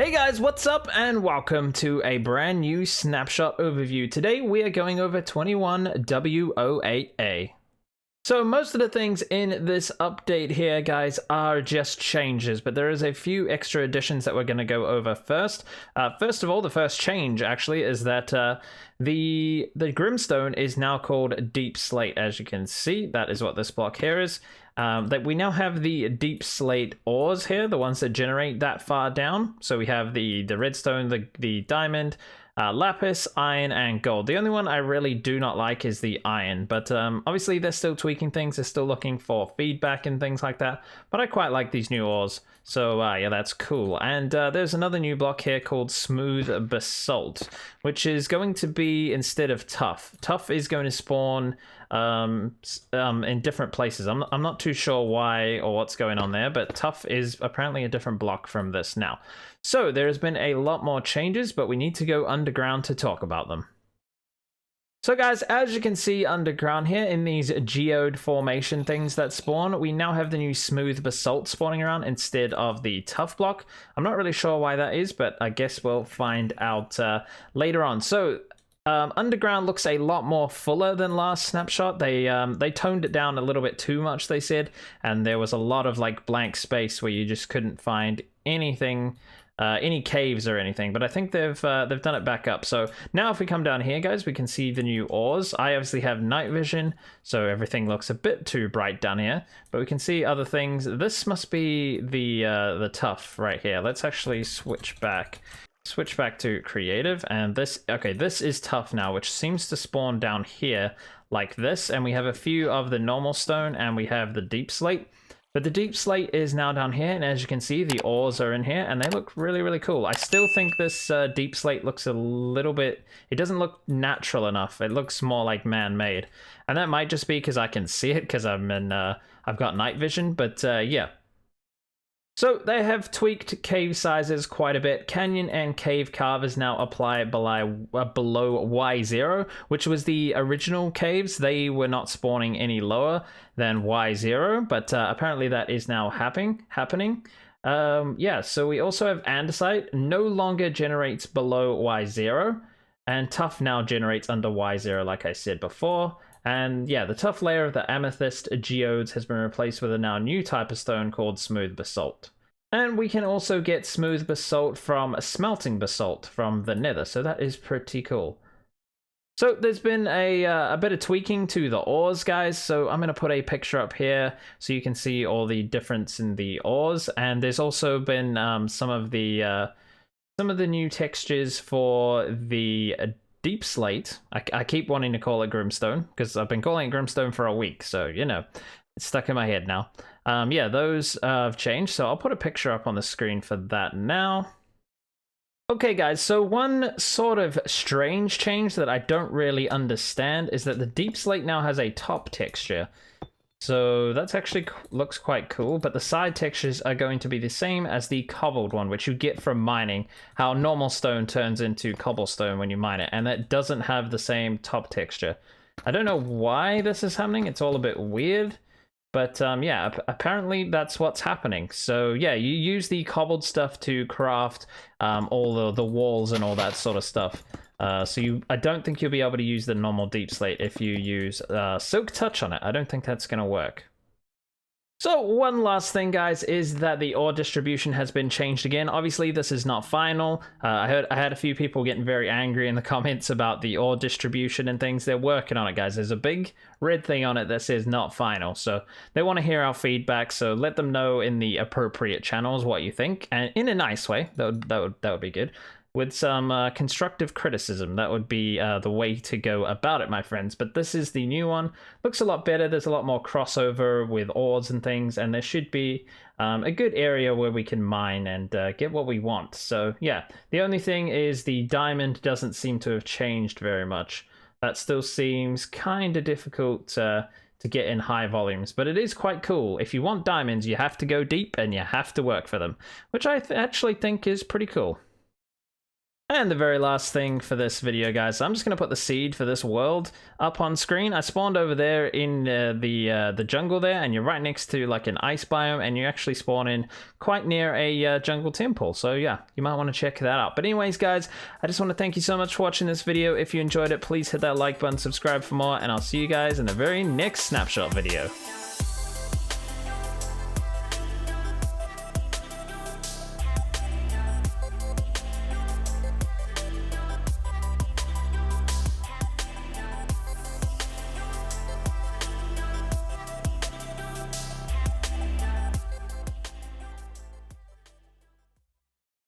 Hey guys, what's up and welcome to a brand new snapshot overview. Today we are going over 21W08A. So most of the things in this update here, guys, are just changes, but there is a few extra additions that we're going to go over first. First of all, the first change actually is that the Grimstone is now called Deepslate. As you can see, that is what this block here is. That we now have the Deepslate ores here, the ones that generate that far down. So we have the redstone, the diamond, lapis, iron, and gold. The only one I really do not like is the iron, but obviously they're still tweaking things. They're still looking for feedback and things like that, but I quite like these new ores. So yeah, that's cool. And there's another new block here called Smooth Basalt, which is going to be instead of Tough. Tough is going to spawn in different places. I'm not too sure why or what's going on there, but Tough is apparently a different block from this now. So there has been a lot more changes, but we need to go underground to talk about them. So guys, as you can see underground here in these geode formation things that spawn, we now have the new Smooth Basalt spawning around instead of the Tough block. I'm not really sure why that is, but I guess we'll find out later on. So underground looks a lot more fuller than last snapshot. They toned it down a little bit too much, they said, and there was a lot of like blank space where you just couldn't find anything. Any caves or anything, but I think they've done it back up. So now if we come down here, guys, we can see the new ores. I obviously have night vision, so everything looks a bit too bright down here, but we can see other things. This must be the Tough right here. Let's actually switch back to creative, and this is Tough now, which seems to spawn down here like this, and we have a few of the normal stone and we have the Deepslate. But the Deepslate is now down here, and as you can see, the ores are in here, and they look really, really cool. I still think this Deepslate looks a little bit... It doesn't look natural enough. It looks more like man-made. And that might just be because I can see it, because I've got night vision, but yeah. So they have tweaked cave sizes quite a bit. Canyon and cave carvers now apply below Y0, which was the original caves. They were not spawning any lower than Y0, but apparently that is now happening. Yeah, so we also have andesite, no longer generates below Y0, and Tough now generates under Y0, like I said before. And yeah, the Tough layer of the amethyst geodes has been replaced with a now new type of stone called Smooth Basalt. And we can also get Smooth Basalt from Smelting Basalt from the Nether, so that is pretty cool. So there's been a bit of tweaking to the ores, guys, so I'm going to put a picture up here so you can see all the difference in the ores. And there's also been some of the new textures for the Deepslate. I keep wanting to call it Grimstone because I've been calling it Grimstone for a week, so you know, it's stuck in my head now. Yeah, those have changed, so I'll put a picture up on the screen for that now. Okay guys, so one sort of strange change that I don't really understand is that the Deepslate now has a top texture. So that's actually looks quite cool, but the side textures are going to be the same as the cobbled one, which you get from mining, how normal stone turns into cobblestone when you mine it, and that doesn't have the same top texture. I don't know why this is happening, it's all a bit weird, but yeah, apparently that's what's happening. So yeah, you use the cobbled stuff to craft all the walls and all that sort of stuff. So I don't think you'll be able to use the normal Deepslate if you use Silk Touch on it. I don't think that's going to work. So one last thing, guys, is that the ore distribution has been changed again. Obviously, this is not final. I had a few people getting very angry in the comments about the ore distribution and things. They're working on it, guys. There's a big red thing on it that says not final. So they want to hear our feedback. So let them know in the appropriate channels what you think, and in a nice way. That would be good. With some constructive criticism. That would be the way to go about it, my friends. But this is the new one. Looks a lot better. There's a lot more crossover with ores and things, and there should be a good area where we can mine and get what we want. So yeah, the only thing is the diamond doesn't seem to have changed very much. That still seems kind of difficult to get in high volumes, but it is quite cool. If you want diamonds, you have to go deep and you have to work for them, which I actually think is pretty cool. And the very last thing for this video, guys, I'm just going to put the seed for this world up on screen. I spawned over there in the jungle there, and you're right next to like an ice biome, and you actually spawn in quite near a jungle temple. So yeah, you might want to check that out. But anyways, guys, I just want to thank you so much for watching this video. If you enjoyed it, please hit that like button, subscribe for more, and I'll see you guys in the very next Snapshot video.